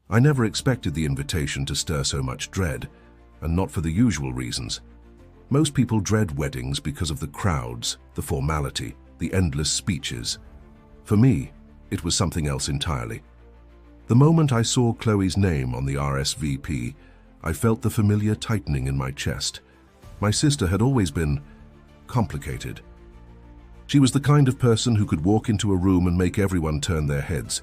I never expected the invitation to stir so much dread, and not for the usual reasons. Most people dread weddings because of the crowds, the formality, the endless speeches. For me, it was something else entirely. The moment I saw Chloe's name on the RSVP, I felt the familiar tightening in my chest. My sister had always been complicated. She was the kind of person who could walk into a room and make everyone turn their heads.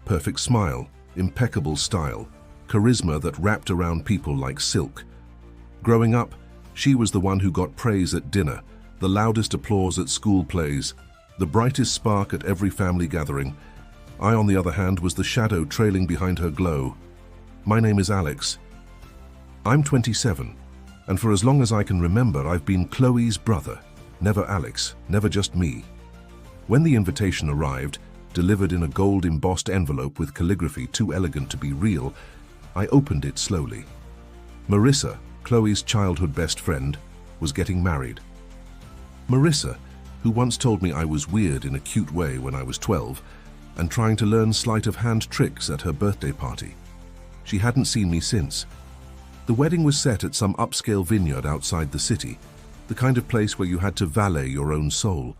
Perfect smile, impeccable style, charisma that wrapped around people like silk. Growing up, she was the one who got praise at dinner, the loudest applause at school plays, the brightest spark at every family gathering. I, on the other hand, was the shadow trailing behind her glow. My name is Alex. I'm 27, and for as long as I can remember, I've been Chloe's brother, never Alex, never just me. When the invitation arrived, delivered in a gold-embossed envelope with calligraphy too elegant to be real, I opened it slowly. Marissa, Chloe's childhood best friend, was getting married. Marissa, who once told me I was weird in a cute way when I was 12, and trying to learn sleight-of-hand tricks at her birthday party. She hadn't seen me since. The wedding was set at some upscale vineyard outside the city, the kind of place where you had to valet your own soul.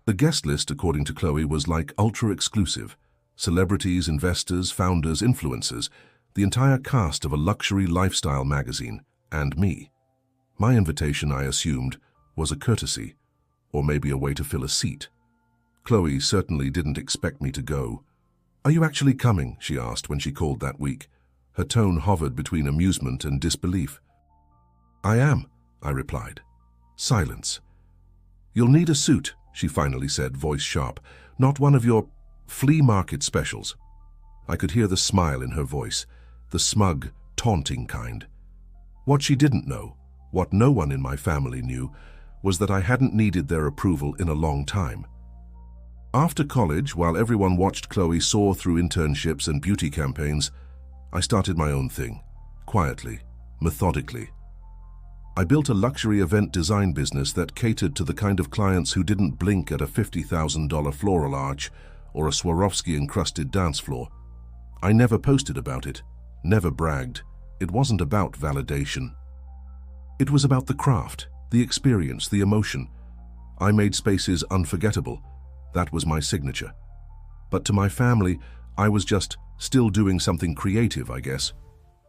The guest list, according to Chloe, was like ultra-exclusive. Celebrities, investors, founders, influencers, the entire cast of a luxury lifestyle magazine, and me. My invitation, I assumed, was a courtesy, or maybe a way to fill a seat. Chloe certainly didn't expect me to go. "Are you actually coming?" she asked when she called that week. Her tone hovered between amusement and disbelief. "I am," I replied. Silence. "You'll need a suit," she finally said, voice sharp. "Not one of your flea market specials." I could hear the smile in her voice, the smug, taunting kind. What she didn't know, what no one in my family knew, was that I hadn't needed their approval in a long time. After college, while everyone watched Chloe soar through internships and beauty campaigns, I started my own thing, quietly, methodically. I built a luxury event design business that catered to the kind of clients who didn't blink at a $50,000 floral arch or a Swarovski-encrusted dance floor. I never posted about it, never bragged. It wasn't about validation. It was about the craft, the experience, the emotion. I made spaces unforgettable. That was my signature. But to my family, I was just still doing something creative, I guess.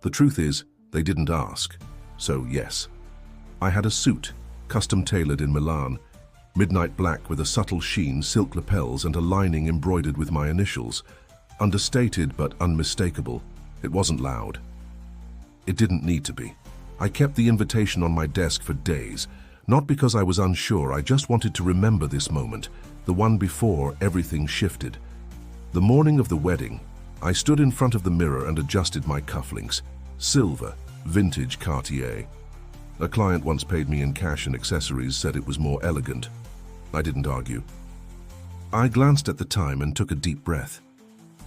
The truth is, they didn't ask. So yes. I had a suit, custom-tailored in Milan, midnight black with a subtle sheen, silk lapels, and a lining embroidered with my initials. Understated but unmistakable. It wasn't loud. It didn't need to be. I kept the invitation on my desk for days, not because I was unsure. I just wanted to remember this moment, the one before everything shifted. The morning of the wedding, I stood in front of the mirror and adjusted my cufflinks. Silver, vintage Cartier. A client once paid me in cash and accessories, said it was more elegant. I didn't argue. I glanced at the time and took a deep breath.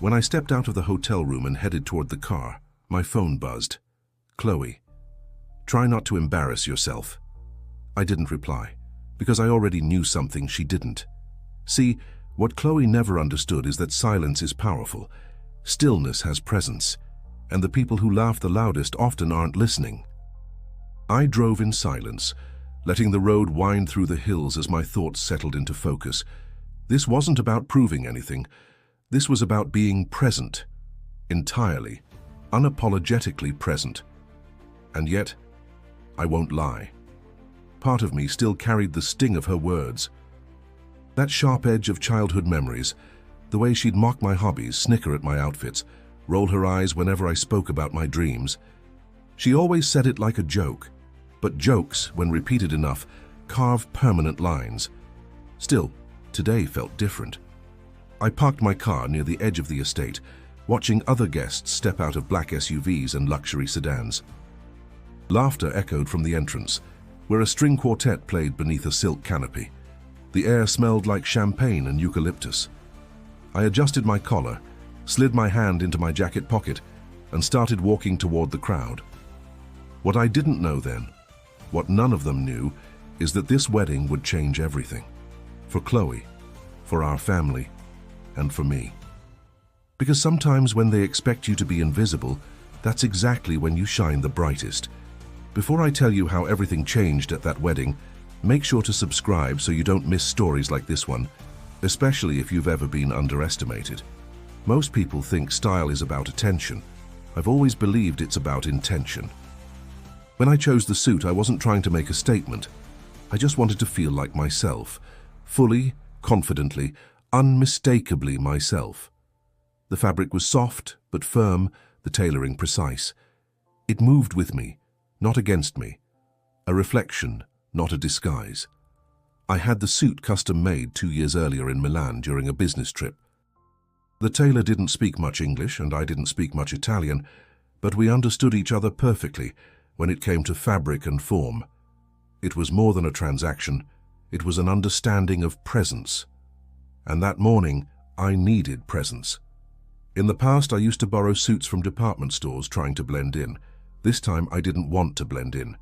When I stepped out of the hotel room and headed toward the car, my phone buzzed. "Chloe, try not to embarrass yourself." I didn't reply, because I already knew something she didn't. See, what Chloe never understood is that silence is powerful. Stillness has presence, and the people who laugh the loudest often aren't listening. I drove in silence, letting the road wind through the hills as my thoughts settled into focus. This wasn't about proving anything. This was about being present, entirely, unapologetically present. And yet, I won't lie. Part of me still carried the sting of her words. That sharp edge of childhood memories, the way she'd mock my hobbies, snicker at my outfits, roll her eyes whenever I spoke about my dreams. She always said it like a joke, but jokes, when repeated enough, carve permanent lines. Still, today felt different. I parked my car near the edge of the estate, watching other guests step out of black SUVs and luxury sedans. Laughter echoed from the entrance, where a string quartet played beneath a silk canopy. The air smelled like champagne and eucalyptus. I adjusted my collar, slid my hand into my jacket pocket, and started walking toward the crowd. What I didn't know then, what none of them knew, is that this wedding would change everything. For Chloe, for our family, and for me. Because sometimes when they expect you to be invisible, that's exactly when you shine the brightest. Before I tell you how everything changed at that wedding, make sure to subscribe so you don't miss stories like this one, especially if you've ever been underestimated. Most people think style is about attention. I've always believed it's about intention. When I chose the suit, I wasn't trying to make a statement. I just wanted to feel like myself, fully, confidently, unmistakably myself. The fabric was soft but firm, the tailoring precise. It moved with me, not against me. A reflection, not a disguise. I had the suit custom made 2 years earlier in Milan during a business trip. The tailor didn't speak much English and I didn't speak much Italian, but we understood each other perfectly when it came to fabric and form. It was more than a transaction, it was an understanding of presence. And that morning, I needed presence. In the past, I used to borrow suits from department stores trying to blend in. This time, I didn't want to blend in.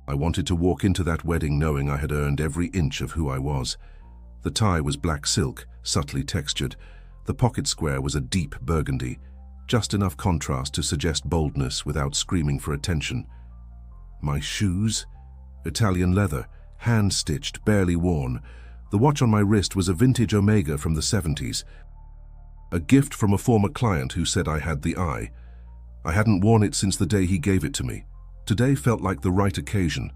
I wanted to walk into that wedding knowing I had earned every inch of who I was. The tie was black silk, subtly textured. The pocket square was a deep burgundy, just enough contrast to suggest boldness without screaming for attention. My shoes? Italian leather, hand-stitched, barely worn. The watch on my wrist was a vintage Omega from the 70s. A gift from a former client who said I had the eye. I hadn't worn it since the day he gave it to me. Today felt like the right occasion.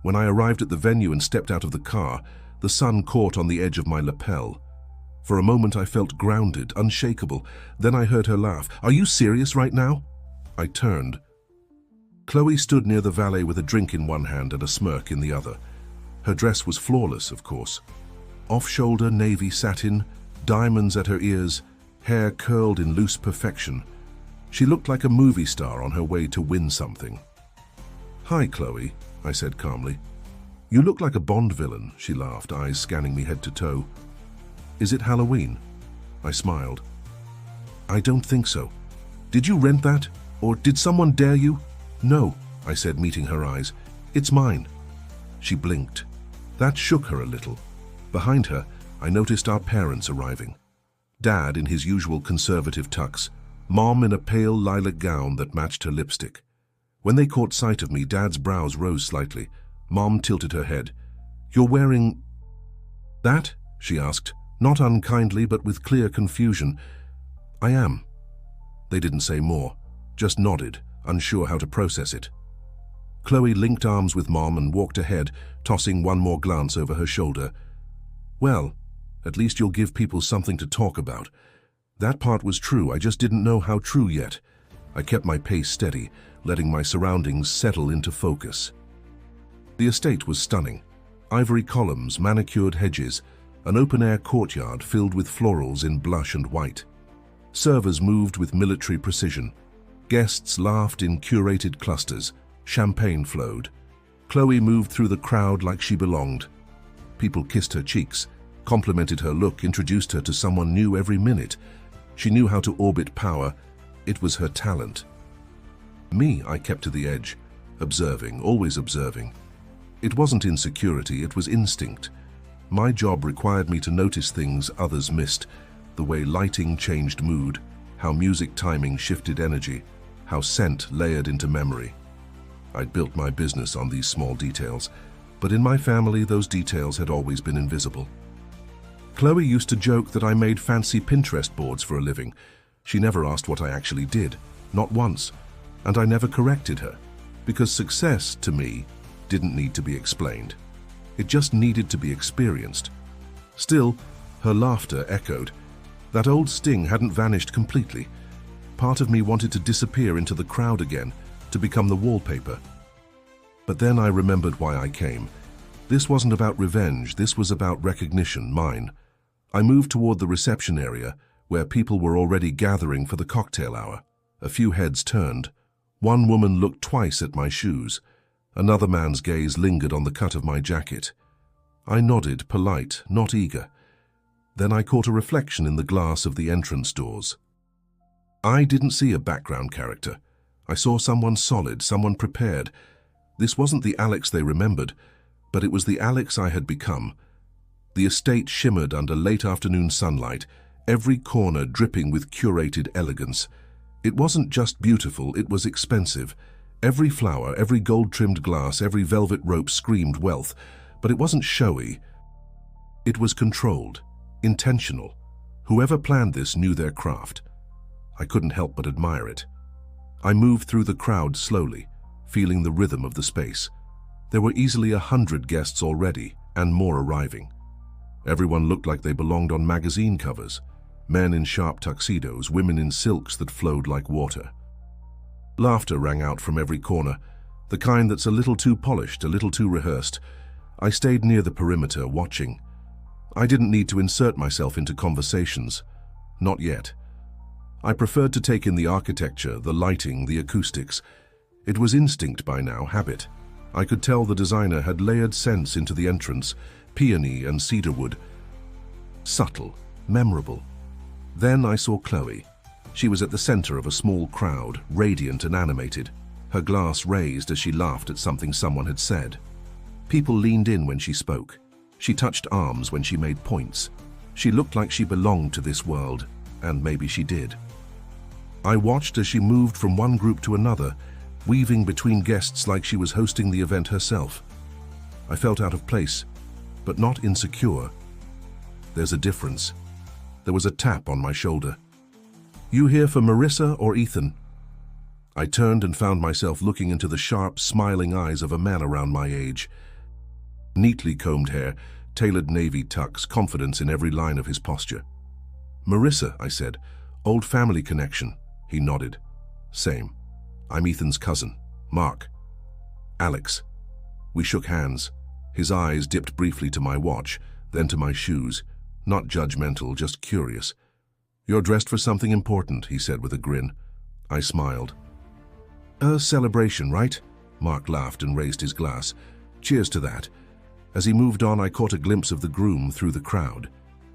When I arrived at the venue and stepped out of the car, the sun caught on the edge of my lapel. For a moment I felt grounded, unshakable. Then I heard her laugh. "Are you serious right now?" I turned. Chloe stood near the valet with a drink in one hand and a smirk in the other. Her dress was flawless, of course. Off-shoulder navy satin, diamonds at her ears, hair curled in loose perfection. She looked like a movie star on her way to win something. "Hi, Chloe," I said calmly. "You look like a Bond villain," she laughed, eyes scanning me head to toe. "Is it Halloween?" I smiled. "I don't think so. Did you rent that? Or did someone dare you?" "No," I said, meeting her eyes. "It's mine." She blinked. That shook her a little. Behind her, I noticed our parents arriving. Dad in his usual conservative tux, Mom in a pale lilac gown that matched her lipstick. When they caught sight of me, Dad's brows rose slightly. Mom tilted her head. "You're wearing that?" she asked, not unkindly but with clear confusion. "I am." They didn't say more, just nodded, unsure how to process it. Chloe linked arms with Mom and walked ahead, tossing one more glance over her shoulder. "Well, at least you'll give people something to talk about." That part was true, I just didn't know how true yet. I kept my pace steady, letting my surroundings settle into focus. The estate was stunning. Ivory columns, manicured hedges, an open-air courtyard filled with florals in blush and white. Servers moved with military precision. Guests laughed in curated clusters. Champagne flowed. Chloe moved through the crowd like she belonged. People kissed her cheeks, complimented her look, introduced her to someone new every minute. She knew how to orbit power. It was her talent. Me, I kept to the edge, observing, always observing. It wasn't insecurity, it was instinct. My job required me to notice things others missed, the way lighting changed mood, how music timing shifted energy, how scent layered into memory. I'd built my business on these small details, but in my family those details had always been invisible. Chloe used to joke that I made fancy Pinterest boards for a living. She never asked what I actually did, not once, and I never corrected her, because success, to me, didn't need to be explained. It just needed to be experienced. Still, her laughter echoed. That old sting hadn't vanished completely. Part of me wanted to disappear into the crowd again, to become the wallpaper. But then I remembered why I came. This wasn't about revenge, this was about recognition, mine. I moved toward the reception area, where people were already gathering for the cocktail hour. A few heads turned. One woman looked twice at my shoes. Another man's gaze lingered on the cut of my jacket. I nodded, polite, not eager. Then I caught a reflection in the glass of the entrance doors. I didn't see a background character. I saw someone solid, someone prepared. This wasn't the Alex they remembered, but it was the Alex I had become. The estate shimmered under late afternoon sunlight, every corner dripping with curated elegance. It wasn't just beautiful, it was expensive. Every flower, every gold-trimmed glass, every velvet rope screamed wealth, but it wasn't showy. It was controlled, intentional. Whoever planned this knew their craft. I couldn't help but admire it. I moved through the crowd slowly, feeling the rhythm of the space. There were easily 100 guests already, and more arriving. Everyone looked like they belonged on magazine covers. Men in sharp tuxedos, women in silks that flowed like water. Laughter rang out from every corner, the kind that's a little too polished, a little too rehearsed. I stayed near the perimeter, watching. I didn't need to insert myself into conversations. Not yet. I preferred to take in the architecture, the lighting, the acoustics. It was instinct by now, habit. I could tell the designer had layered scents into the entrance, peony and cedarwood. Subtle, memorable. Then I saw Chloe. She was at the center of a small crowd, radiant and animated, her glass raised as she laughed at something someone had said. People leaned in when she spoke. She touched arms when she made points. She looked like she belonged to this world, and maybe she did. I watched as she moved from one group to another, weaving between guests like she was hosting the event herself. I felt out of place, but not insecure. There's a difference. There was a tap on my shoulder. "You here for Marissa or Ethan?" I turned and found myself looking into the sharp, smiling eyes of a man around my age. Neatly combed hair, tailored navy tux, confidence in every line of his posture. "Marissa," I said. "Old family connection." He nodded. "Same. I'm Ethan's cousin, Mark." "Alex." We shook hands. His eyes dipped briefly to my watch, then to my shoes. Not judgmental, just curious. "You're dressed for something important," he said with a grin. I smiled. "A celebration, right?" Mark laughed and raised his glass. "Cheers to that." As he moved on, I caught a glimpse of the groom through the crowd.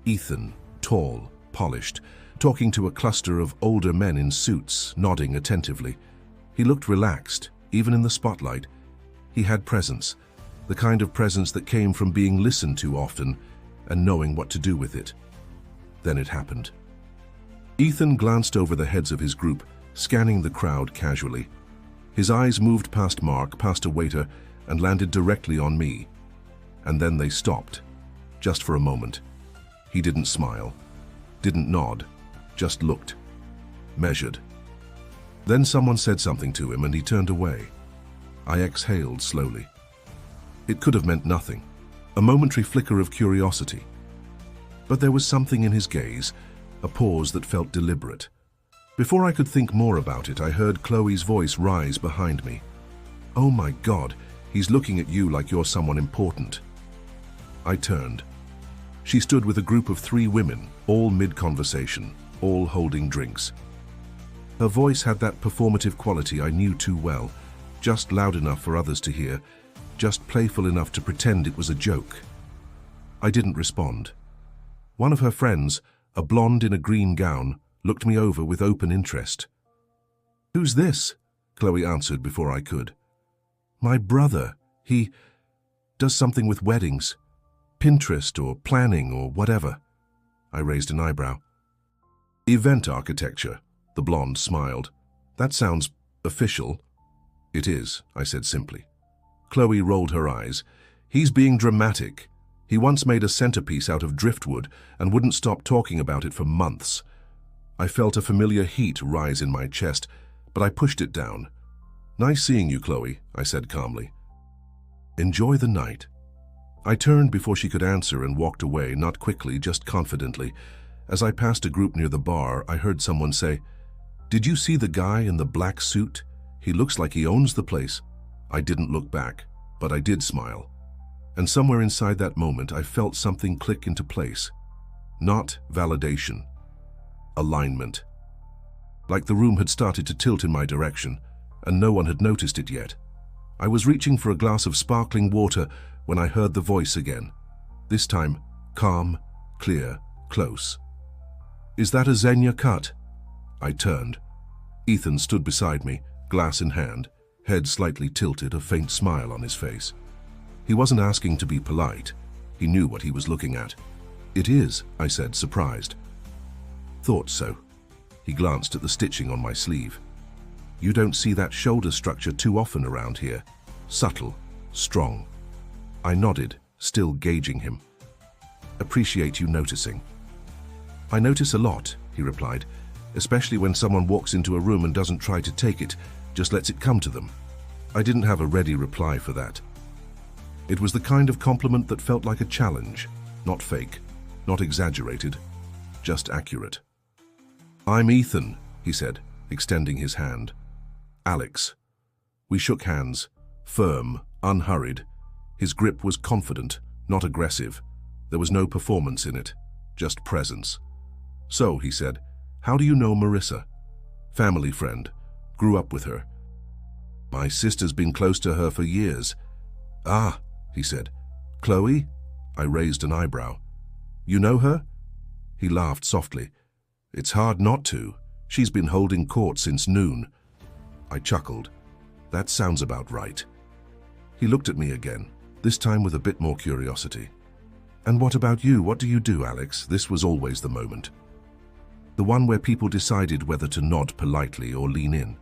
Ethan, tall, polished, talking to a cluster of older men in suits, nodding attentively. He looked relaxed, even in the spotlight. He had presence, the kind of presence that came from being listened to often and knowing what to do with it. Then it happened. Ethan glanced over the heads of his group, scanning the crowd casually. His eyes moved past Mark, past a waiter, and landed directly on me. And then they stopped, just for a moment. He didn't smile, didn't nod, just looked, measured. Then someone said something to him and he turned away. I exhaled slowly. It could have meant nothing, a momentary flicker of curiosity. But there was something in his gaze, a pause that felt deliberate. Before I could think more about it, I heard Chloe's voice rise behind me. "Oh my God, he's looking at you like you're someone important." I turned. She stood with a group of 3 women, all mid-conversation, all holding drinks. Her voice had that performative quality I knew too well, just loud enough for others to hear, just playful enough to pretend it was a joke. I didn't respond. One of her friends, a blonde in a green gown, looked me over with open interest. "Who's this?" Chloe answered before I could. "My brother. He does something with weddings. Pinterest or planning or whatever." I raised an eyebrow. "Event architecture," the blonde smiled. "That sounds official." "It is," I said simply. Chloe rolled her eyes. "He's being dramatic. He once made a centerpiece out of driftwood and wouldn't stop talking about it for months." I felt a familiar heat rise in my chest, but I pushed it down. "Nice seeing you, Chloe," I said calmly. "Enjoy the night." I turned before she could answer and walked away, not quickly, just confidently. As I passed a group near the bar, I heard someone say, "Did you see the guy in the black suit? He looks like he owns the place." I didn't look back, but I did smile. And somewhere inside that moment, I felt something click into place. Not validation. Alignment. Like the room had started to tilt in my direction, and no one had noticed it yet. I was reaching for a glass of sparkling water when I heard the voice again. This time, calm, clear, close. "Is that a Xenia cut?" I turned. Ethan stood beside me, glass in hand, head slightly tilted, a faint smile on his face. He wasn't asking to be polite. He knew what he was looking at. "It is," I said, surprised. Thought so. He glanced at the stitching on my sleeve. You don't see that shoulder structure too often around here. Subtle, strong. I nodded, still gauging him. Appreciate you noticing. I notice a lot, he replied, especially when someone walks into a room and doesn't try to take it, just lets it come to them. I didn't have a ready reply for that. It was the kind of compliment that felt like a challenge, not fake, not exaggerated, just accurate. I'm Ethan, he said, extending his hand. Alex. We shook hands, firm, unhurried. His grip was confident, not aggressive. There was no performance in it, just presence. So, he said, how do you know Marissa? Family friend. Grew up with her. My sister's been close to her for years. Ah, he said. Chloe? I raised an eyebrow. You know her? He laughed softly. It's hard not to. She's been holding court since noon. I chuckled. That sounds about right. He looked at me again, this time with a bit more curiosity. And what about you? What do you do, Alex? This was always the moment. The one where people decided whether to nod politely or lean in.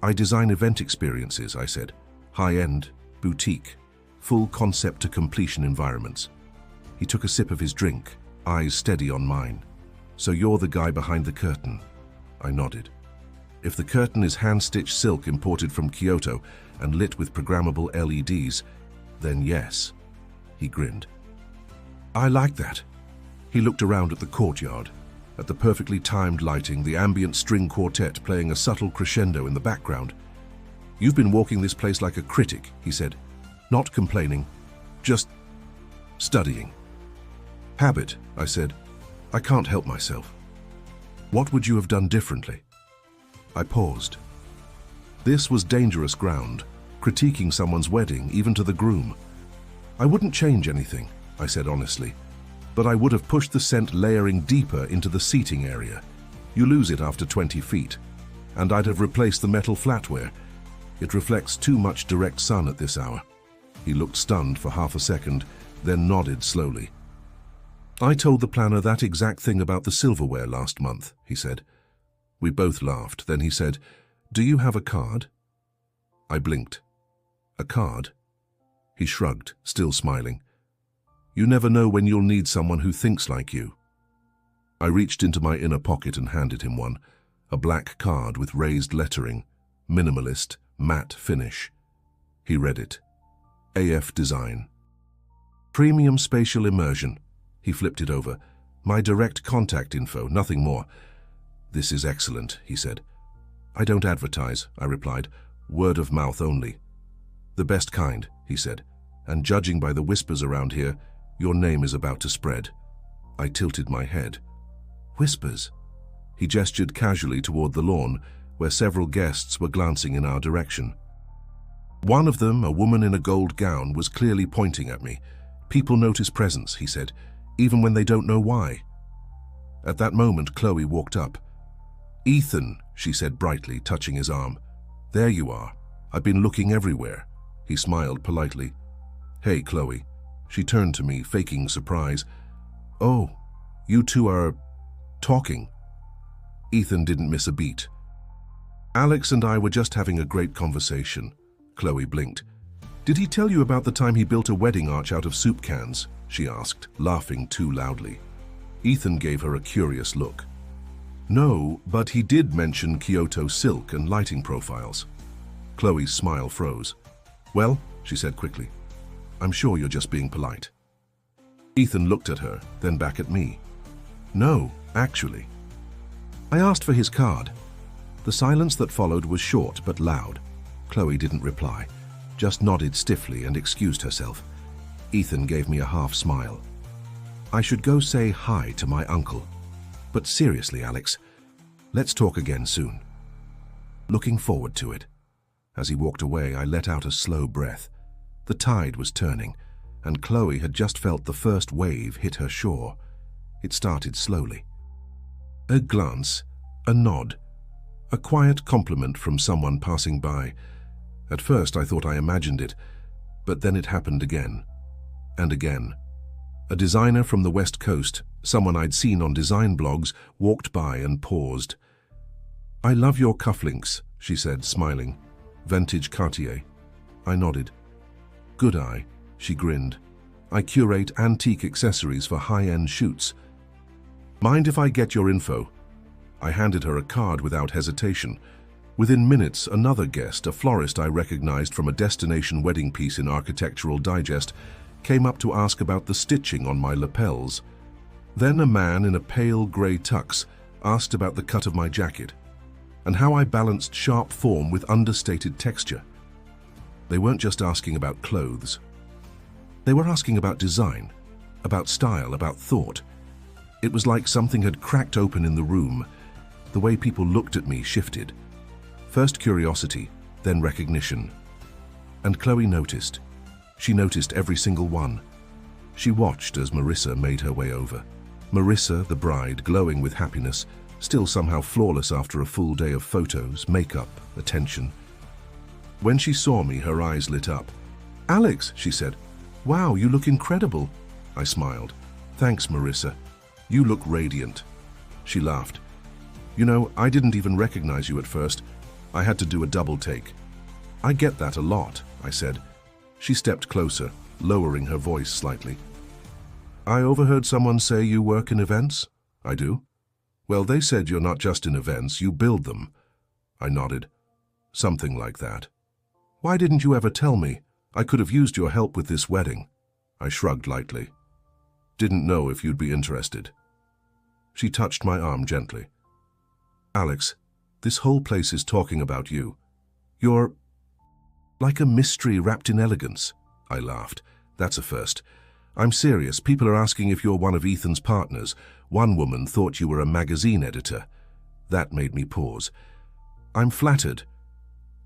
I design event experiences, I said. High-end, boutique, full concept to completion environments. He took a sip of his drink, eyes steady on mine. So you're the guy behind the curtain. I nodded. If the curtain is hand-stitched silk imported from Kyoto and lit with programmable LEDs, then yes. He grinned. I like that. He looked around at the courtyard, at the perfectly timed lighting, the ambient string quartet playing a subtle crescendo in the background. You've been walking this place like a critic, he said. Not complaining, just studying. Habit, I said. I can't help myself. What would you have done differently? I paused. This was dangerous ground, critiquing someone's wedding, even to the groom. I wouldn't change anything, I said honestly, but I would have pushed the scent layering deeper into the seating area. You lose it after 20 feet. And I'd have replaced the metal flatware. It reflects too much direct sun at this hour. He looked stunned for half a second, then nodded slowly. I told the planner that exact thing about the silverware last month, he said. We both laughed. Then he said, Do you have a card? I blinked. A card? He shrugged, still smiling. You never know when you'll need someone who thinks like you. I reached into my inner pocket and handed him one, a black card with raised lettering, minimalist, matte finish. He read it. AF Design. Premium spatial immersion. He flipped it over. My direct contact info, nothing more. This is excellent, he said. I don't advertise, I replied. Word of mouth only. The best kind, he said. And judging by the whispers around here, your name is about to spread. I tilted my head. Whispers? He gestured casually toward the lawn, where several guests were glancing in our direction. One of them, a woman in a gold gown, was clearly pointing at me. People notice presence, he said, even when they don't know why. At that moment, Chloe walked up. Ethan, she said brightly, touching his arm. There you are. I've been looking everywhere. He smiled politely. Hey, Chloe. She turned to me, faking surprise. Oh, you two are talking. Ethan didn't miss a beat. Alex and I were just having a great conversation. Chloe blinked. Did he tell you about the time he built a wedding arch out of soup cans? She asked, laughing too loudly. Ethan gave her a curious look. No, but he did mention Kyoto silk and lighting profiles. Chloe's smile froze. Well, she said quickly, I'm sure you're just being polite. Ethan looked at her, then back at me. No, actually. I asked for his card. The silence that followed was short but loud. Chloe didn't reply, just nodded stiffly and excused herself. Ethan gave me a half smile. I should go say hi to my uncle. But seriously, Alex, let's talk again soon. Looking forward to it. As he walked away, I let out a slow breath. The tide was turning, and Chloe had just felt the first wave hit her shore. It started slowly. A glance, a nod, a quiet compliment from someone passing by. At first I thought I imagined it, but then it happened again, and again, A designer from the West Coast, someone I'd seen on design blogs, walked by and paused. "I love your cufflinks," she said, smiling. "Vintage Cartier." I nodded. "Good eye," she grinned. "I curate antique accessories for high-end shoots. Mind if I get your info?" I handed her a card without hesitation. Within minutes, another guest, a florist I recognized from a destination wedding piece in Architectural Digest, came up to ask about the stitching on my lapels. Then a man in a pale grey tux asked about the cut of my jacket and how I balanced sharp form with understated texture. They weren't just asking about clothes. They were asking about design, about style, about thought. It was like something had cracked open in the room. The way people looked at me shifted. First curiosity, then recognition. And Chloe noticed. She noticed every single one. She watched as Marissa made her way over. Marissa, the bride, glowing with happiness, still somehow flawless after a full day of photos, makeup, attention. When she saw me, her eyes lit up. "Alex," she said. "Wow, you look incredible." I smiled. "Thanks, Marissa. You look radiant." She laughed. "You know, I didn't even recognize you at first. I had to do a double take." "I get that a lot," I said. She stepped closer, lowering her voice slightly. "I overheard someone say you work in events?" "I do." "Well, they said you're not just in events, you build them." I nodded. "Something like that." "Why didn't you ever tell me? I could have used your help with this wedding." I shrugged lightly. "Didn't know if you'd be interested." She touched my arm gently. "Alex, this whole place is talking about you. You're like a mystery wrapped in elegance." I laughed. "That's a first. I'm serious. People are asking if you're one of Ethan's partners. One woman thought you were a magazine editor." That made me pause. "I'm flattered."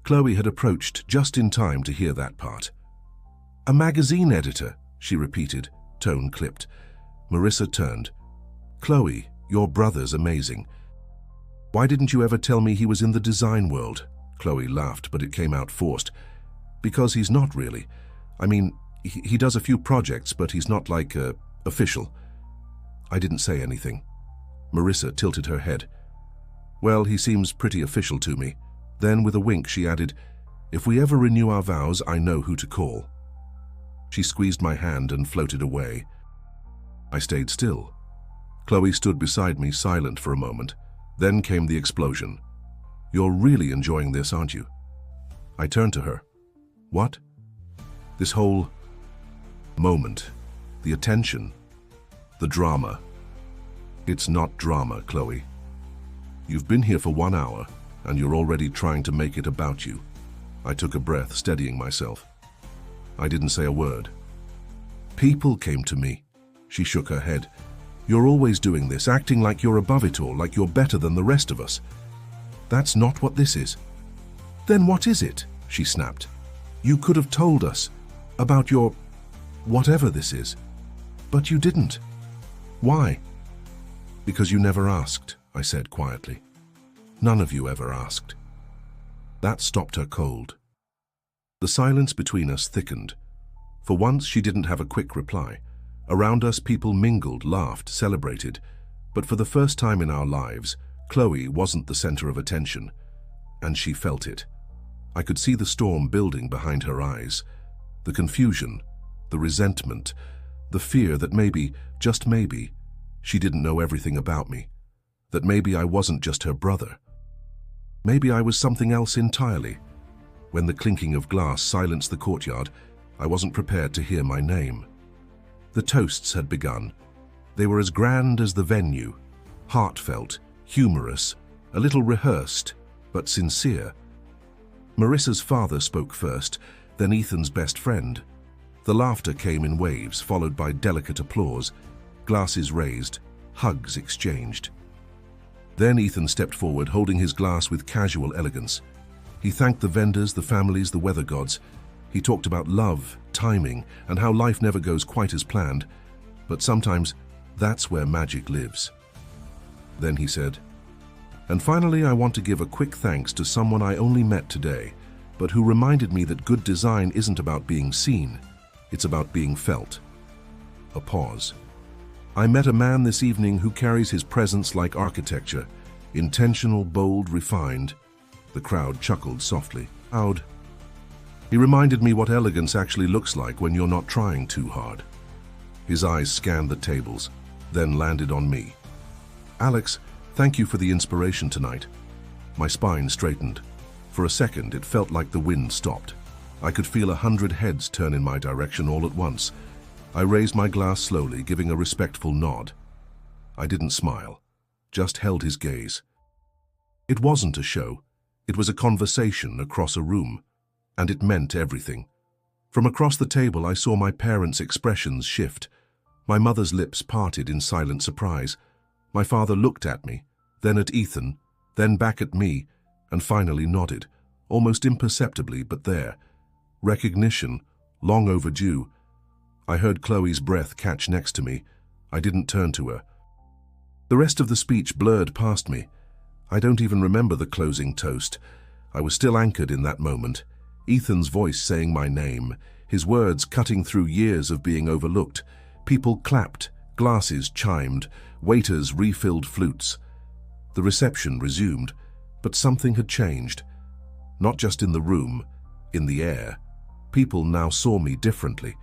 Chloe had approached just in time to hear that part. "A magazine editor," she repeated, tone clipped. Marissa turned. "Chloe, your brother's amazing. Why didn't you ever tell me he was in the design world?" Chloe laughed, but it came out forced. "Because he's not really. I mean, he does a few projects, but he's not like, official." I didn't say anything. Marissa tilted her head. "Well, he seems pretty official to me." Then, with a wink, she added, "If we ever renew our vows, I know who to call." She squeezed my hand and floated away. I stayed still. Chloe stood beside me, silent for a moment. Then came the explosion. "You're really enjoying this, aren't you?" I turned to her. "What?" "This whole moment, the attention, the drama." "It's not drama, Chloe. You've been here for 1 hour, and you're already trying to make it about you." I took a breath, steadying myself. I didn't say a word. "People came to me." She shook her head. "You're always doing this, acting like you're above it all, like you're better than the rest of us. That's not what this is." "Then what is it?" she snapped. "You could have told us about your whatever this is, but you didn't. Why?" "Because you never asked," I said quietly. "None of you ever asked." That stopped her cold. The silence between us thickened. For once, she didn't have a quick reply. Around us, people mingled, laughed, celebrated. But for the first time in our lives, Chloe wasn't the center of attention. And she felt it. I could see the storm building behind her eyes. The confusion, the resentment, the fear that maybe, just maybe, she didn't know everything about me. That maybe I wasn't just her brother. Maybe I was something else entirely. When the clinking of glass silenced the courtyard, I wasn't prepared to hear my name. The toasts had begun. They were as grand as the venue, heartfelt, humorous, a little rehearsed, but sincere. Marissa's father spoke first, then Ethan's best friend. The laughter came in waves, followed by delicate applause, glasses raised, hugs exchanged. Then Ethan stepped forward, holding his glass with casual elegance. He thanked the vendors, the families, the weather gods. He talked about love, timing, and how life never goes quite as planned, but sometimes that's where magic lives. Then he said, "And finally, I want to give a quick thanks to someone I only met today, but who reminded me that good design isn't about being seen, it's about being felt." A pause. I met a man this evening who carries his presence like architecture. Intentional, bold, refined. The crowd chuckled softly. Loud. He reminded me what elegance actually looks like when you're not trying too hard. His eyes scanned the tables, then landed on me. Alex, thank you for the inspiration tonight. My spine straightened. For a second, it felt like the wind stopped. I could feel 100 heads turn in my direction all at once. I raised my glass slowly, giving a respectful nod. I didn't smile, just held his gaze. It wasn't a show. It was a conversation across a room, and it meant everything. From across the table, I saw my parents' expressions shift. My mother's lips parted in silent surprise. My father looked at me, then at Ethan, then back at me, and finally nodded, almost imperceptibly, but there. Recognition, long overdue. I heard Chloe's breath catch next to me. I didn't turn to her. The rest of the speech blurred past me. I don't even remember the closing toast. I was still anchored in that moment. Ethan's voice saying my name, his words cutting through years of being overlooked. People clapped, glasses chimed, waiters refilled flutes. The reception resumed, but something had changed. Not just in the room, in the air. People now saw me differently.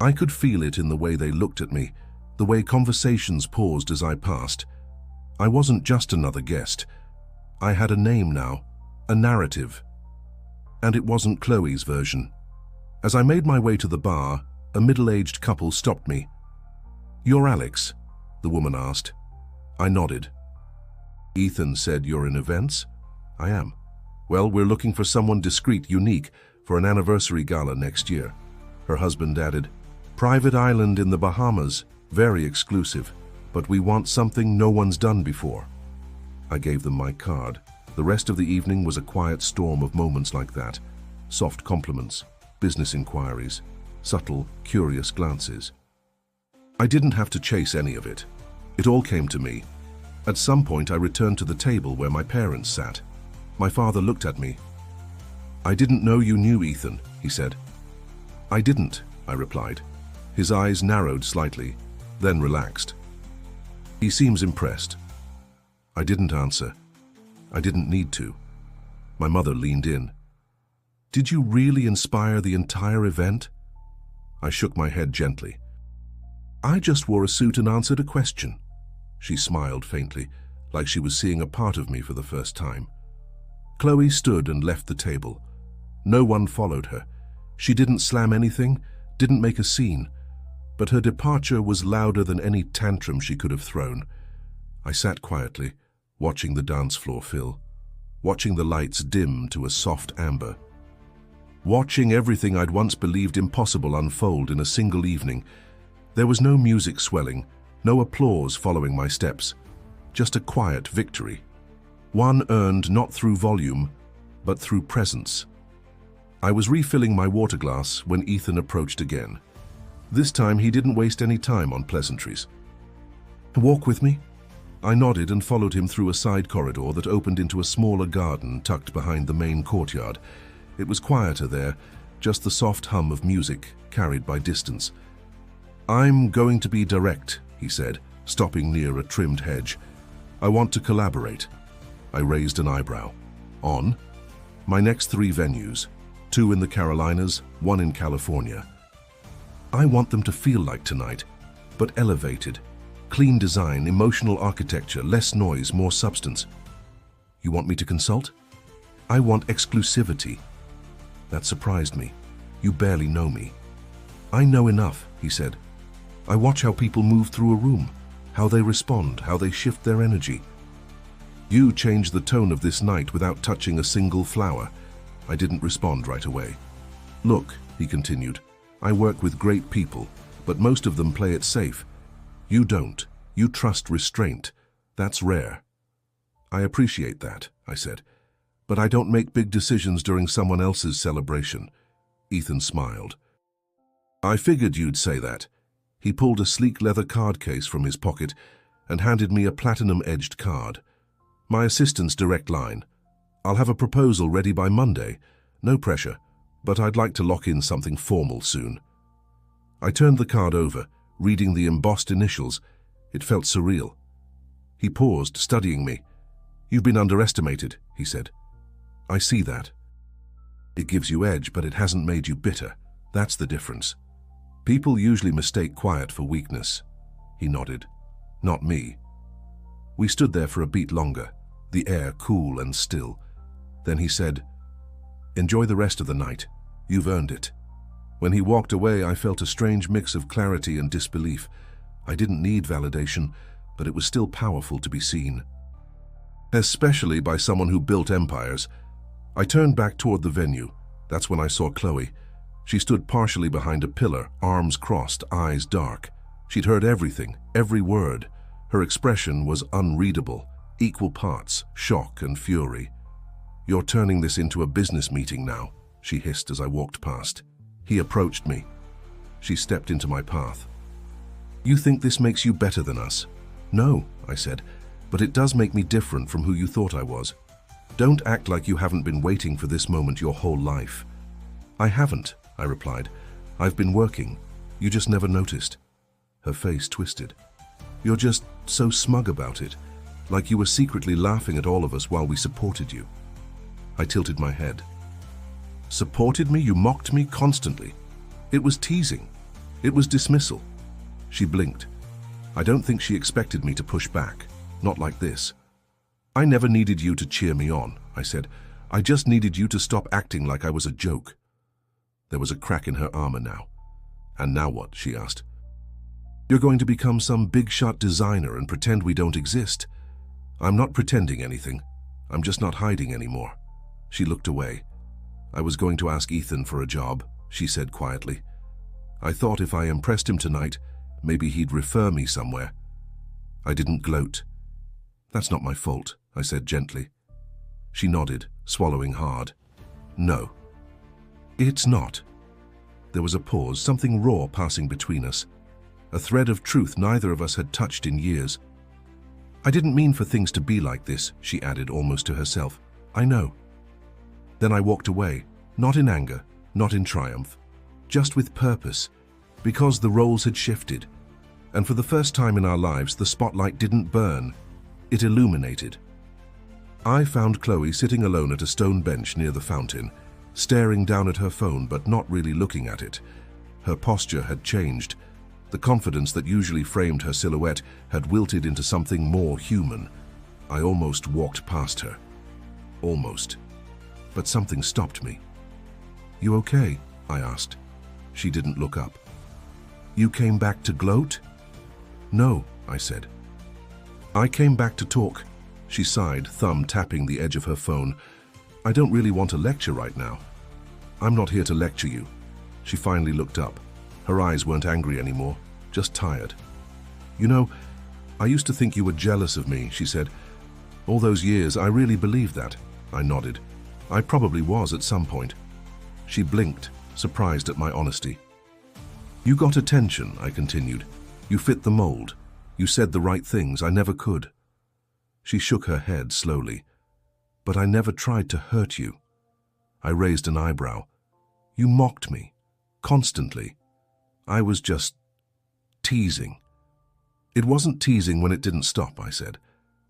I could feel it in the way they looked at me, the way conversations paused as I passed. I wasn't just another guest. I had a name now, a narrative. And it wasn't Chloe's version. As I made my way to the bar, a middle-aged couple stopped me. "You're Alex?" the woman asked. I nodded. "Ethan said you're in events?" "I am." "Well, we're looking for someone discreet, unique, for an anniversary gala next year." Her husband added, "Private island in the Bahamas, very exclusive, but we want something no one's done before." I gave them my card. The rest of the evening was a quiet storm of moments like that. Soft compliments, business inquiries, subtle, curious glances. I didn't have to chase any of it. It all came to me. At some point, I returned to the table where my parents sat. My father looked at me. "I didn't know you knew Ethan," he said. "I didn't," I replied. His eyes narrowed slightly, then relaxed. "He seems impressed." I didn't answer. I didn't need to. My mother leaned in. "Did you really inspire the entire event?" I shook my head gently. "I just wore a suit and answered a question." She smiled faintly, like she was seeing a part of me for the first time. Chloe stood and left the table. No one followed her. She didn't slam anything, didn't make a scene, but her departure was louder than any tantrum she could have thrown. I sat quietly, watching the dance floor fill, watching the lights dim to a soft amber, watching everything I'd once believed impossible unfold in a single evening. There was no music swelling, no applause following my steps, just a quiet victory. One earned not through volume, but through presence. I was refilling my water glass when Ethan approached again. This time he didn't waste any time on pleasantries. "Walk with me?" I nodded and followed him through a side corridor that opened into a smaller garden tucked behind the main courtyard. It was quieter there, just the soft hum of music carried by distance. "I'm going to be direct," he said, stopping near a trimmed hedge. "I want to collaborate." I raised an eyebrow. "On?" "My next 3 venues, 2 in the Carolinas, 1 in California. I want them to feel like tonight, but elevated. Clean design, emotional architecture, less noise, more substance." "You want me to consult?" "I want exclusivity." That surprised me. "You barely know me." "I know enough," he said. "I watch how people move through a room, how they respond, how they shift their energy. You changed the tone of this night without touching a single flower." I didn't respond right away. "Look," he continued, "I work with great people, but most of them play it safe. You don't. You trust restraint. That's rare." "I appreciate that," I said, "but I don't make big decisions during someone else's celebration." Ethan smiled. "I figured you'd say that." He pulled a sleek leather card case from his pocket and handed me a platinum-edged card. "My assistant's direct line. I'll have a proposal ready by Monday. No pressure, but I'd like to lock in something formal soon." I turned the card over, reading the embossed initials. It felt surreal. He paused, studying me. "You've been underestimated," he said. "I see that. It gives you edge, but it hasn't made you bitter. That's the difference. People usually mistake quiet for weakness." He nodded. "Not me." We stood there for a beat longer, the air cool and still. Then he said, "Enjoy the rest of the night. You've earned it." When he walked away, I felt a strange mix of clarity and disbelief. I didn't need validation, but it was still powerful to be seen. Especially by someone who built empires. I turned back toward the venue. That's when I saw Chloe. She stood partially behind a pillar, arms crossed, eyes dark. She'd heard everything, every word. Her expression was unreadable, equal parts shock and fury. "You're turning this into a business meeting now," she hissed as I walked past. He approached me. She stepped into my path. "You think this makes you better than us?" "No," I said, "but it does make me different from who you thought I was. Don't act like you haven't been waiting for this moment your whole life." "I haven't," I replied. "I've been working. You just never noticed." Her face twisted. "You're just so smug about it, like you were secretly laughing at all of us while we supported you." I tilted my head. "Supported me? You mocked me constantly. It was teasing. It was dismissal." She blinked. I don't think she expected me to push back. Not like this. "I never needed you to cheer me on," I said. "I just needed you to stop acting like I was a joke." There was a crack in her armor now. "And now what?" she asked. "You're going to become some big-shot designer and pretend we don't exist." "I'm not pretending anything. I'm just not hiding anymore." She looked away. "I was going to ask Ethan for a job," she said quietly. "I thought if I impressed him tonight, maybe he'd refer me somewhere." I didn't gloat. "That's not my fault," I said gently. She nodded, swallowing hard. "No. It's not." There was a pause, something raw passing between us. A thread of truth neither of us had touched in years. "I didn't mean for things to be like this," she added almost to herself. "I know." Then I walked away, not in anger, not in triumph, just with purpose, because the roles had shifted. And for the first time in our lives, the spotlight didn't burn, it illuminated. I found Chloe sitting alone at a stone bench near the fountain, staring down at her phone but not really looking at it. Her posture had changed. The confidence that usually framed her silhouette had wilted into something more human. I almost walked past her. Almost. But something stopped me. "You okay?" I asked. She didn't look up. "You came back to gloat?" "No," I said. "I came back to talk." She sighed, thumb tapping the edge of her phone. "I don't really want a lecture right now." "I'm not here to lecture you." She finally looked up. Her eyes weren't angry anymore, just tired. "You know, I used to think you were jealous of me," she said. "All those years, I really believed that." I nodded. "I probably was at some point." She blinked, surprised at my honesty. "You got attention," I continued. "You fit the mold. You said the right things. I never could." She shook her head slowly. "But I never tried to hurt you." I raised an eyebrow. "You mocked me. Constantly. I was just teasing." "It wasn't teasing when it didn't stop," I said.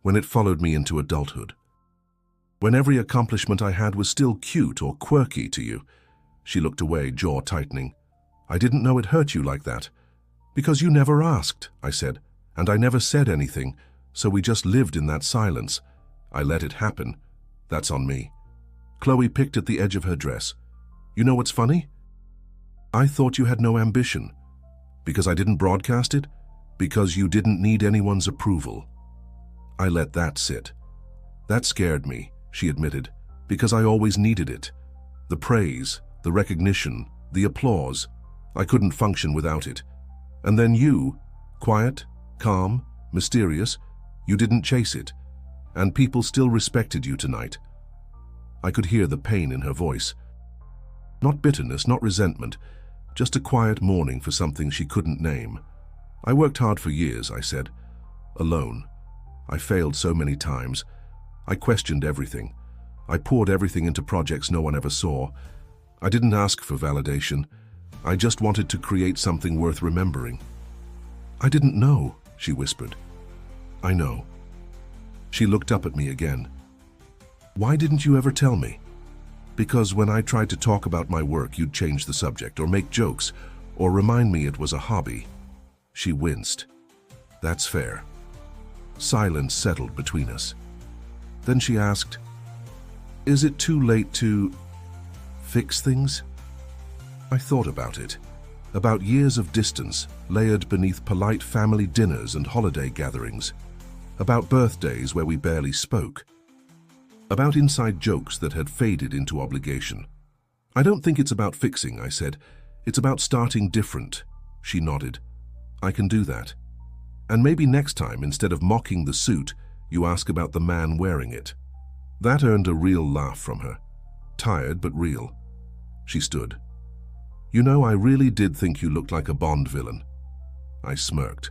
"When it followed me into adulthood. When every accomplishment I had was still cute or quirky to you." She looked away, jaw tightening. "I didn't know it hurt you like that." "Because you never asked," I said, "and I never said anything, so we just lived in that silence. I let it happen. That's on me." Chloe picked at the edge of her dress. "You know what's funny? I thought you had no ambition. Because I didn't broadcast it? Because you didn't need anyone's approval." I let that sit. "That scared me," she admitted, "because I always needed it. The praise, the recognition, the applause. I couldn't function without it. And then you, quiet, calm, mysterious, you didn't chase it. And people still respected you tonight." I could hear the pain in her voice. Not bitterness, not resentment, just a quiet mourning for something she couldn't name. "I worked hard for years," I said. "Alone. I failed so many times. I questioned everything. I poured everything into projects no one ever saw. I didn't ask for validation. I just wanted to create something worth remembering." I didn't know, she whispered. I know. She looked up at me again. Why didn't you ever tell me? Because when I tried to talk about my work, you'd change the subject or make jokes or remind me it was a hobby. She winced. That's fair. Silence settled between us. Then she asked, is it too late to fix things? I thought about it. About years of distance layered beneath polite family dinners and holiday gatherings. About birthdays where we barely spoke. About inside jokes that had faded into obligation. I don't think it's about fixing, I said. It's about starting different. She nodded. I can do that. And maybe next time, instead of mocking the suit, you ask about the man wearing it. That earned a real laugh from her. Tired, but real. She stood. You know, I really did think you looked like a Bond villain. I smirked.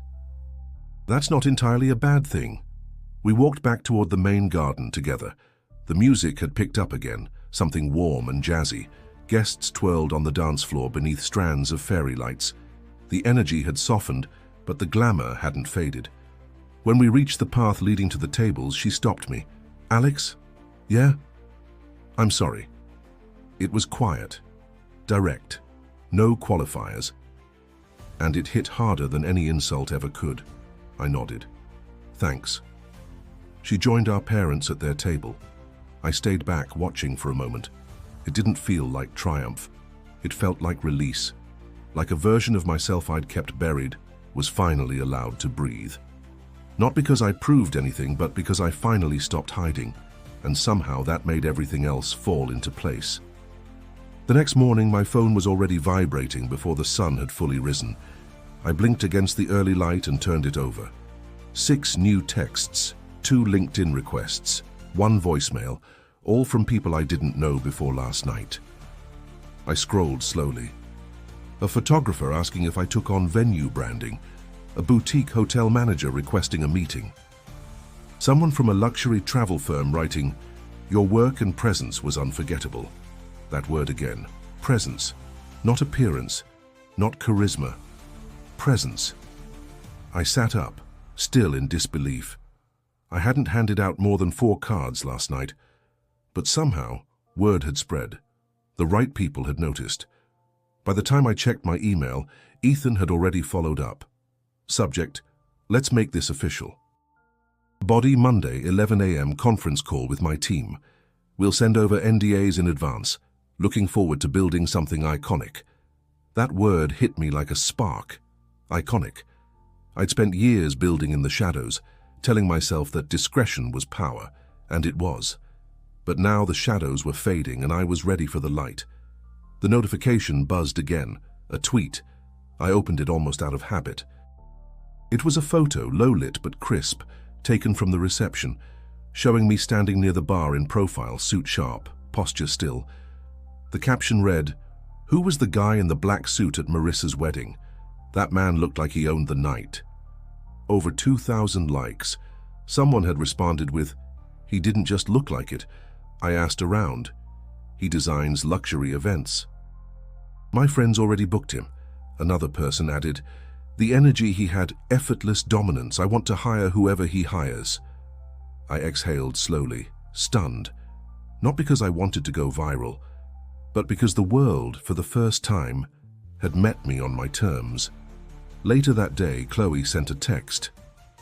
That's not entirely a bad thing. We walked back toward the main garden together. The music had picked up again, something warm and jazzy. Guests twirled on the dance floor beneath strands of fairy lights. The energy had softened, but the glamour hadn't faded. When we reached the path leading to the tables, she stopped me. Alex? Yeah? I'm sorry. It was quiet, direct, no qualifiers. And it hit harder than any insult ever could. I nodded. Thanks. She joined our parents at their table. I stayed back, watching for a moment. It didn't feel like triumph. It felt like release. Like a version of myself I'd kept buried was finally allowed to breathe. Not because I proved anything, but because I finally stopped hiding, and somehow that made everything else fall into place. The next morning, my phone was already vibrating before the sun had fully risen. I blinked against the early light and turned it over. 6 new texts, 2 LinkedIn requests, 1 voicemail, all from people I didn't know before last night. I scrolled slowly. A photographer asking if I took on venue branding, a boutique hotel manager requesting a meeting. Someone from a luxury travel firm writing, your work and presence was unforgettable. That word again, presence, not appearance, not charisma, presence. I sat up, still in disbelief. I hadn't handed out more than 4 cards last night, but somehow word had spread. The right people had noticed. By the time I checked my email, Ethan had already followed up. Subject, let's make this official. Body Monday, 11 a.m. conference call with my team. We'll send over NDAs in advance. Looking forward to building something iconic. That word hit me like a spark. Iconic. I'd spent years building in the shadows, telling myself that discretion was power, and it was. But now the shadows were fading and I was ready for the light. The notification buzzed again, a tweet. I opened it almost out of habit. It was a photo, low-lit but crisp, taken from the reception, showing me standing near the bar in profile, suit sharp, posture still. The caption read, "Who was the guy in the black suit at Marissa's wedding? That man looked like he owned the night." Over 2,000 likes. Someone had responded with, "He didn't just look like it. I asked around. He designs luxury events." My friends already booked him. Another person added, "The energy he had, effortless dominance. I want to hire whoever he hires." I exhaled slowly, stunned. Not because I wanted to go viral, but because the world, for the first time, had met me on my terms. Later that day, Chloe sent a text.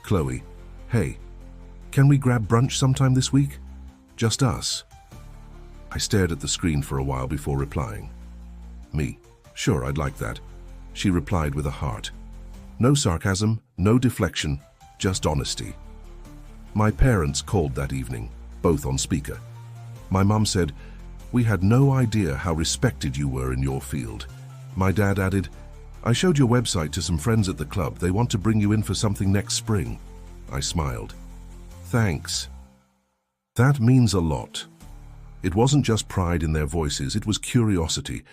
Chloe, hey, can we grab brunch sometime this week? Just us. I stared at the screen for a while before replying. Me, sure, I'd like that. She replied with a heart. No sarcasm, no deflection, just honesty. My parents called that evening, both on speaker. My mum said, "We had no idea how respected you were in your field." My dad added, "I showed your website to some friends at the club. They want to bring you in for something next spring." I smiled. Thanks. That means a lot. It wasn't just pride in their voices, it was curiosity,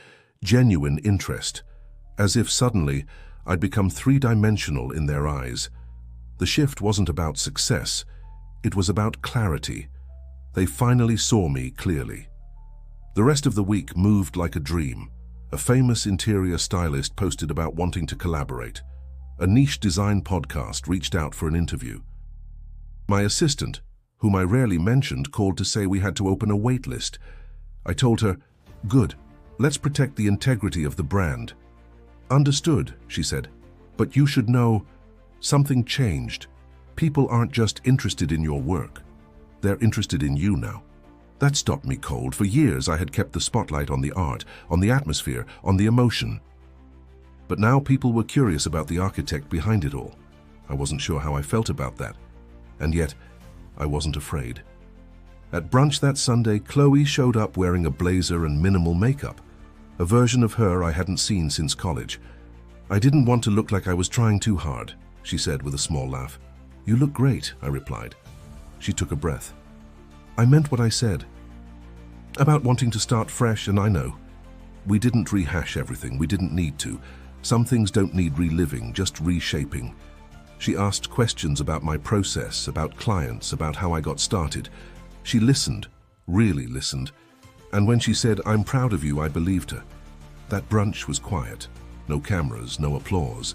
genuine interest, as if suddenly I'd become 3-dimensional in their eyes. The shift wasn't about success, it was about clarity. They finally saw me clearly. The rest of the week moved like a dream. A famous interior stylist posted about wanting to collaborate. A niche design podcast reached out for an interview. My assistant, whom I rarely mentioned, called to say we had to open a wait list. I told her, "Good, let's protect the integrity of the brand." "Understood," she said. "But you should know, something changed. People aren't just interested in your work. They're interested in you now." That stopped me cold. For years I had kept the spotlight on the art, on the atmosphere, on the emotion. But now people were curious about the architect behind it all. I wasn't sure how I felt about that. And yet, I wasn't afraid. At brunch that Sunday, Chloe showed up wearing a blazer and minimal makeup, a version of her I hadn't seen since college. "I didn't want to look like I was trying too hard," she said with a small laugh. "You look great," I replied. She took a breath. "I meant what I said. About wanting to start fresh, and I know. We didn't rehash everything, we didn't need to. Some things don't need reliving, just reshaping." She asked questions about my process, about clients, about how I got started. She listened, really listened. And when she said, "I'm proud of you," I believed her. That brunch was quiet. No cameras, no applause.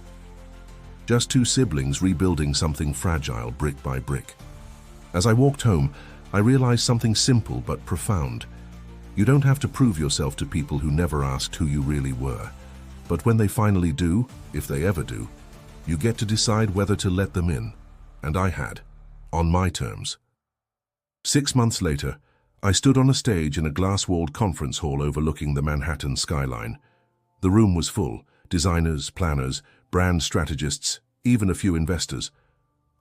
Just two siblings rebuilding something fragile brick by brick. As I walked home, I realized something simple but profound. You don't have to prove yourself to people who never asked who you really were. But when they finally do, if they ever do, you get to decide whether to let them in. And I had, on my terms. 6 months later, I stood on a stage in a glass-walled conference hall overlooking the Manhattan skyline. The room was full: designers, planners, brand strategists, even a few investors.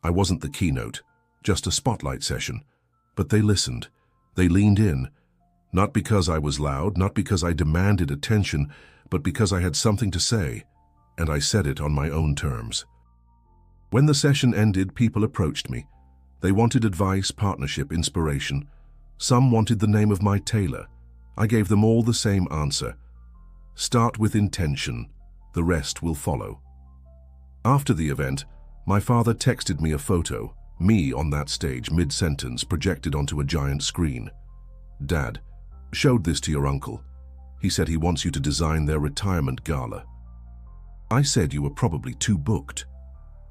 I wasn't the keynote, just a spotlight session. But they listened. They leaned in. Not because I was loud, not because I demanded attention, but because I had something to say, and I said it on my own terms. When the session ended, people approached me. They wanted advice, partnership, inspiration. Some wanted the name of my tailor. I gave them all the same answer. Start with intention. The rest will follow. After the event, my father texted me a photo, me on that stage, mid-sentence, projected onto a giant screen. "Dad, showed this to your uncle. He said he wants you to design their retirement gala." I said you were probably too booked.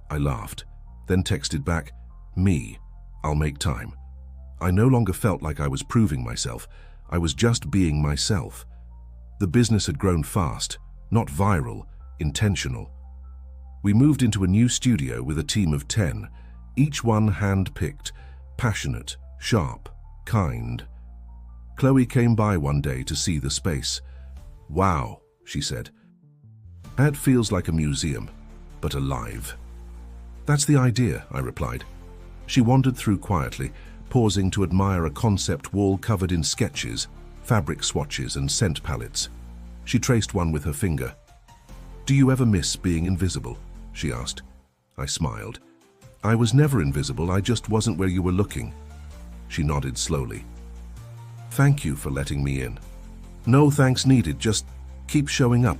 I laughed, then texted back, "Me, I'll make time." I no longer felt like I was proving myself. I was just being myself. The business had grown fast, not viral, intentional. We moved into a new studio with a team of 10, each one hand-picked, passionate, sharp, kind. Chloe came by one day to see the space. "Wow," she said. "It feels like a museum, but alive." "That's the idea," I replied. She wandered through quietly, pausing to admire a concept wall covered in sketches, fabric swatches, and scent palettes. She traced one with her finger. "Do you ever miss being invisible?" she asked. I smiled. "I was never invisible, I just wasn't where you were looking." She nodded slowly. "Thank you for letting me in." "No thanks needed, just keep showing up."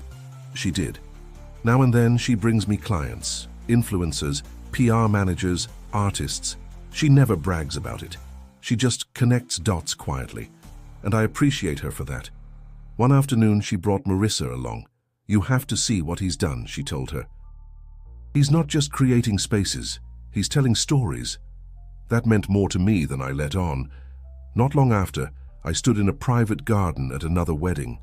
She did. Now and then she brings me clients, influencers, PR managers, artists. She never brags about it. She just connects dots quietly, and I appreciate her for that. One afternoon she brought Marissa along. "You have to see what he's done," she told her. "He's not just creating spaces, he's telling stories." That meant more to me than I let on. Not long after, I stood in a private garden at another wedding,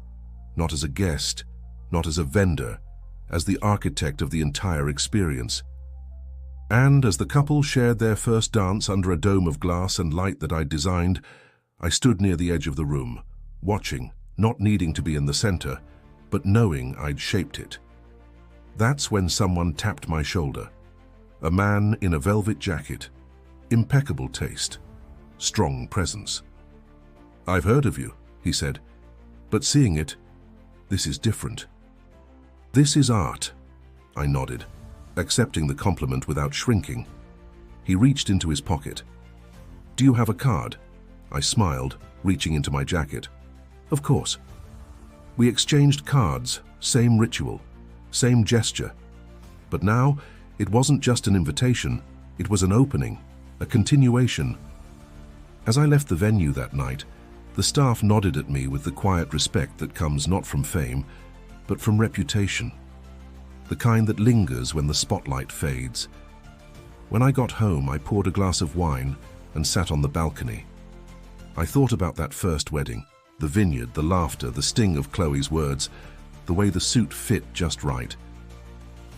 not as a guest, not as a vendor, as the architect of the entire experience. And as the couple shared their first dance under a dome of glass and light that I'd designed, I stood near the edge of the room, watching, not needing to be in the center, but knowing I'd shaped it. That's when someone tapped my shoulder. A man in a velvet jacket, impeccable taste, strong presence. "I've heard of you," he said, "but seeing it, this is different." "This is art," I nodded, accepting the compliment without shrinking. He reached into his pocket. "Do you have a card?" I smiled, reaching into my jacket. "Of course." We exchanged cards, same ritual, same gesture. But now, it wasn't just an invitation, it was an opening, a continuation. As I left the venue that night, the staff nodded at me with the quiet respect that comes not from fame, but from reputation. the kind that lingers when the spotlight fades. When I got home, I poured a glass of wine and sat on the balcony. I thought about that first wedding, the vineyard, the laughter, the sting of Chloe's words, the way the suit fit just right,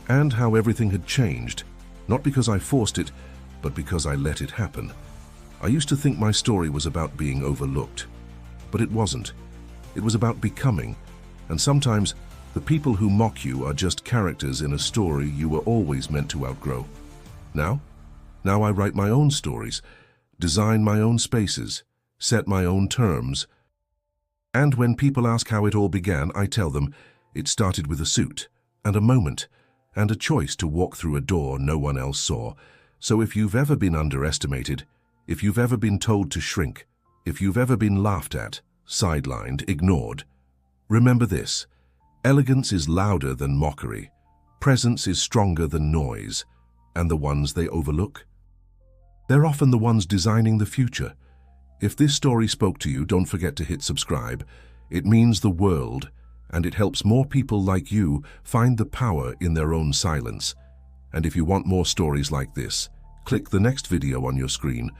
and how everything had changed, not because I forced it, but because I let it happen. I used to think my story was about being overlooked, but it wasn't. It was about becoming, and sometimes the people who mock you are just characters in a story you were always meant to outgrow. Now I write my own stories, design my own spaces, set my own terms, and when people ask how it all began, I tell them it started with a suit, and a moment, and a choice to walk through a door no one else saw. So if you've ever been underestimated, if you've ever been told to shrink, if you've ever been laughed at, sidelined, ignored, remember this: elegance is louder than mockery, presence is stronger than noise, and the ones they overlook? They're often the ones designing the future. If this story spoke to you, don't forget to hit subscribe. It means the world, and it helps more people like you find the power in their own silence. And if you want more stories like this, click the next video on your screen.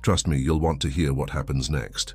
Trust me, you'll want to hear what happens next.